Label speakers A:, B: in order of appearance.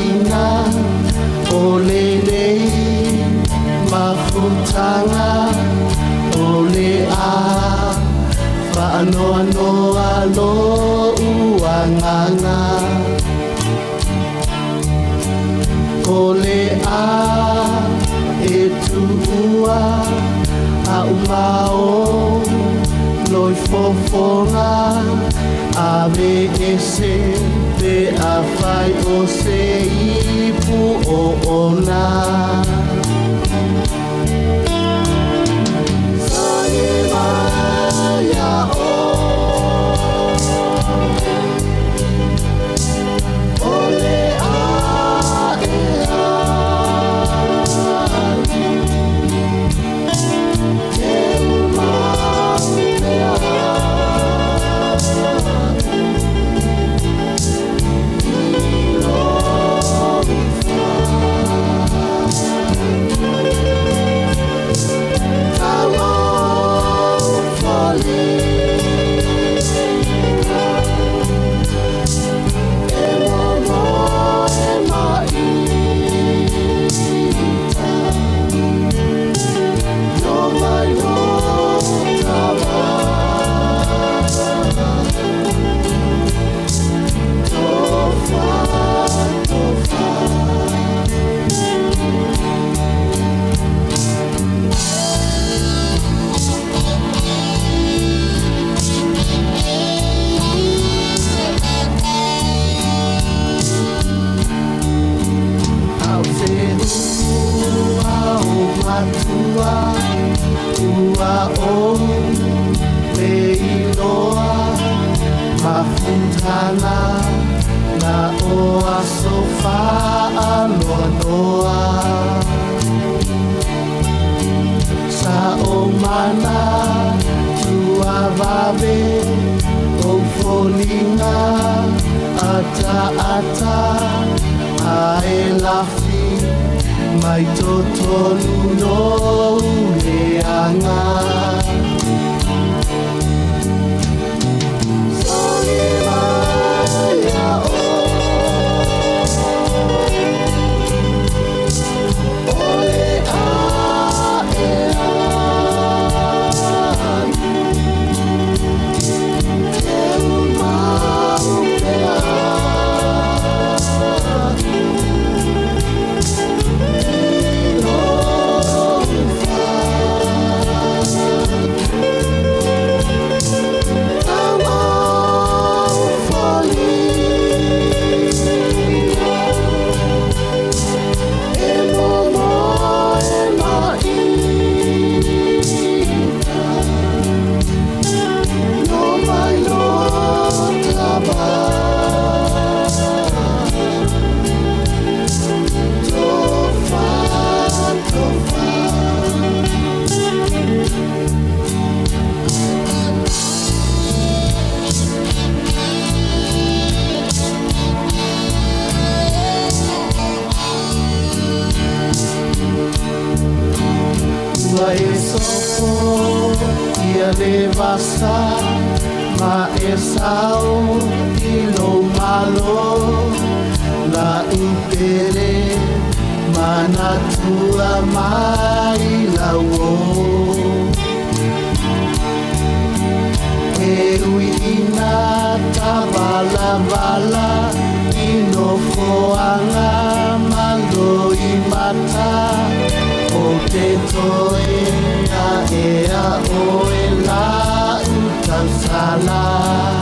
A: ina o le nei mafutanga o le a whaanoa noa lo uanganga o le a e tuua a umao loi fofonga a me ese pe a whai o se ipu o ona ua o me iloa mafutana na o a sofa aloa noa sa o mana tua vave o folinga ata ata a e lafi mai totonu no leanga e sofo ia le vasa ma e sao i lo malo la impere ma natura mai la uo e ui ina tavala vala i no foanga mando i mata o te toe a e a o e la utasala